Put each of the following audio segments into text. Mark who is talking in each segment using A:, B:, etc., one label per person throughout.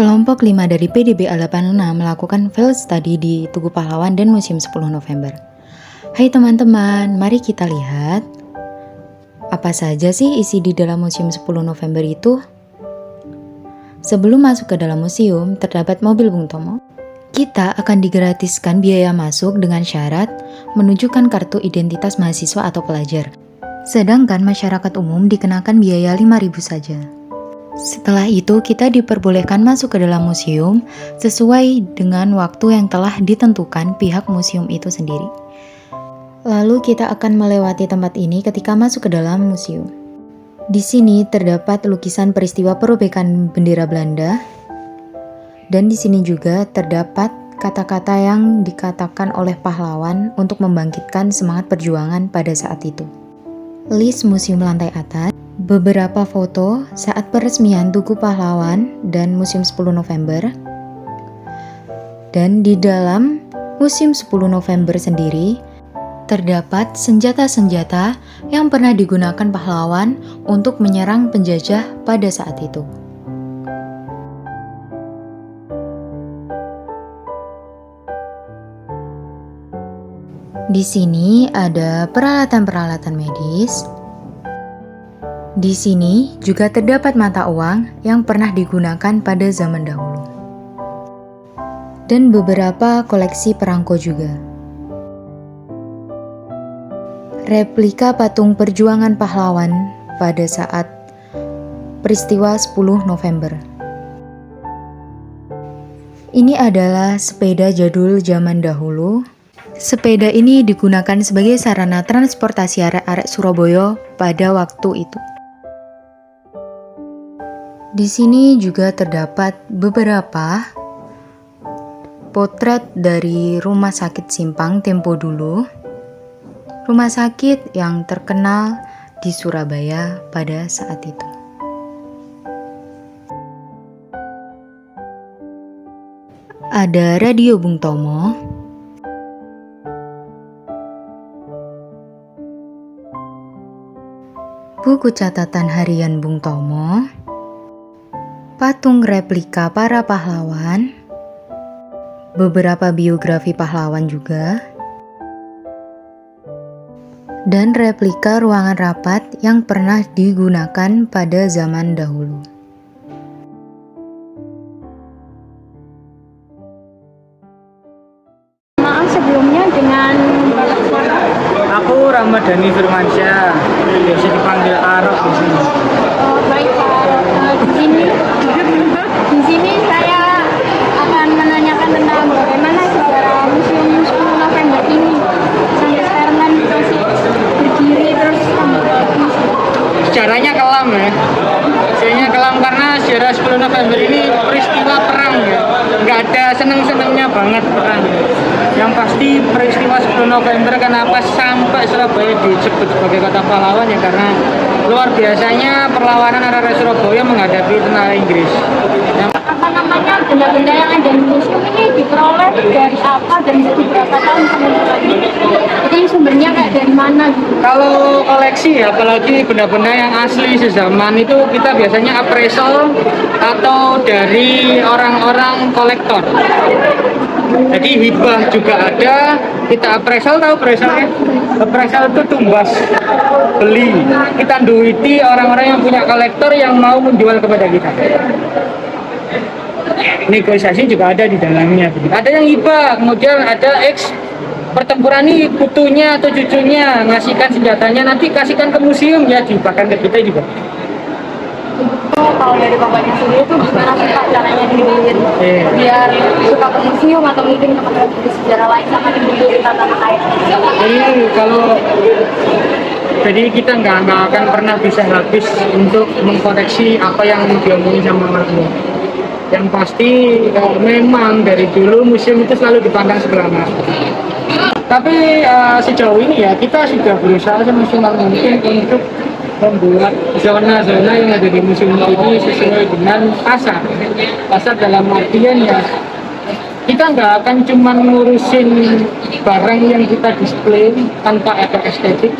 A: Kelompok 5 dari PDB A86 melakukan field study di Tugu Pahlawan dan Museum 10 November. Hai teman-teman, mari kita lihat apa saja sih isi di dalam Museum 10 November itu. Sebelum masuk ke dalam museum, terdapat mobil Bung Tomo. Kita akan digratiskan biaya masuk dengan syarat menunjukkan kartu identitas mahasiswa atau pelajar. Sedangkan masyarakat umum dikenakan biaya 5.000 saja. Setelah itu, kita diperbolehkan masuk ke dalam museum sesuai dengan waktu yang telah ditentukan pihak museum itu sendiri. Lalu kita akan melewati tempat ini ketika masuk ke dalam museum. Di sini terdapat lukisan peristiwa perobekan bendera Belanda, dan di sini juga terdapat kata-kata yang dikatakan oleh pahlawan untuk membangkitkan semangat perjuangan pada saat itu. List museum lantai atas, beberapa foto saat peresmian Tugu Pahlawan dan Museum 10 November. Dan di dalam Museum 10 November sendiri terdapat senjata-senjata yang pernah digunakan pahlawan untuk menyerang penjajah pada saat itu. Di sini ada peralatan-peralatan medis. Di sini juga terdapat mata uang yang pernah digunakan pada zaman dahulu. Dan beberapa koleksi perangko juga. Replika patung perjuangan pahlawan pada saat peristiwa 10 November. Ini adalah sepeda jadul zaman dahulu. Sepeda ini digunakan sebagai sarana transportasi arek-arek Surabaya pada waktu itu. Di sini juga terdapat beberapa potret dari Rumah Sakit Simpang tempo dulu. Rumah sakit yang terkenal di Surabaya pada saat itu. Ada radio Bung Tomo. Buku catatan harian Bung Tomo, patung replika para pahlawan, beberapa biografi pahlawan juga, dan replika ruangan rapat yang pernah digunakan pada zaman dahulu.
B: Maaf sebelumnya dengan
C: Aku Ramadhani Firmansyah, biasa dipanggil Arok di sini.
B: baik Pak, di sini saya akan menanyakan tentang bagaimana sejarah Museum 10 November ini sampai sekarang kan masih berdiri terus
C: Sejarahnya kelam ya. Sejarahnya kelam karena sejarah 10 November ini peristiwa perang ya. Nggak ada seneng-senengnya banget perang. Yang pasti peristiwa 10 November kenapa sampai Surabaya disebut sebagai kota pahlawan ya karena luar biasanya perlawanan arek Surabaya menghadapi tentara Inggris.
B: apa namanya benda-benda yang ada di museum ini diperoleh dari apa dan dari berapa tahun kemudian, jadi sumbernya kayak dari mana gitu.
C: Kalau koleksi apalagi benda-benda yang asli sezaman itu kita biasanya appraisal atau dari orang-orang kolektor. Jadi hibah juga ada, kita appraisal, tahu appraisalnya? Appraisal itu tumbas beli, kita duiti orang-orang yang punya kolektor yang mau menjual kepada kita. Negosiasi juga ada di dalamnya. Ada yang hibah, kemudian ada pertempuran ini putunya atau cucunya ngasihkan senjatanya, nanti kasihkan ke museum ya, dihibahkan ke kita juga.
B: Kalau dari bapaknya sendiri itu gimana sih Pak caranya dibikin biar suka ke museum atau mungkin ke sejarah lain sama dibikin tanah air?
C: Jadi kita nggak akan pernah bisa habis untuk mengkoreksi apa yang diomongin sama orang. Yang pasti memang dari dulu museum itu selalu dipandang sebelah mata. Tapi sejauh ini ya kita sudah berusaha semaksimal mungkin untuk membuat zona-zona yang ada di museum ini sesuai dengan pasar. Pasar dalam artian ya kita nggak akan cuma ngurusin barang yang kita display tanpa ada estetik.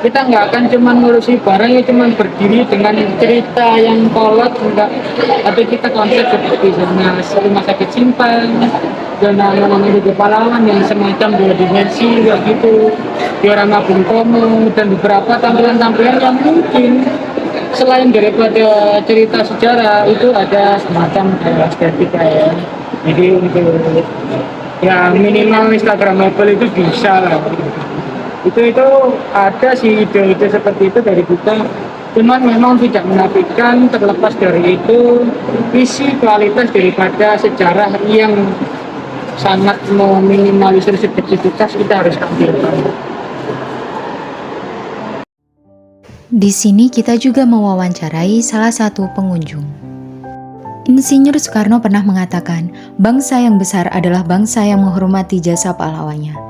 C: kita nggak akan cuma ngurusi barang yang cuma berdiri dengan cerita yang kolot, enggak, tapi kita konsep seperti rumah sakit simpan, zona monumen Tugu Pahlawan yang semacam dua dimensi kayak gitu, diorama Bung Tomo, dan beberapa tampilan-tampilan yang mungkin selain daripada cerita sejarah itu ada semacam estetika ya. Jadi untuk ya minimal Instagramable itu bisa lah. Itu ada sih ide-ide seperti itu dari kita, cuman memang tidak menafikan terlepas dari itu visi kualitas daripada sejarah yang sangat meminimalisir subjektivitas kita harus tampilkan.
A: Di sini kita juga mewawancarai salah satu pengunjung. Insinyur Soekarno pernah mengatakan, bangsa yang besar adalah bangsa yang menghormati jasa pahlawannya.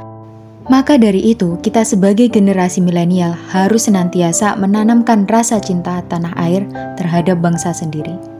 A: Maka dari itu, kita sebagai generasi milenial harus senantiasa menanamkan rasa cinta tanah air terhadap bangsa sendiri.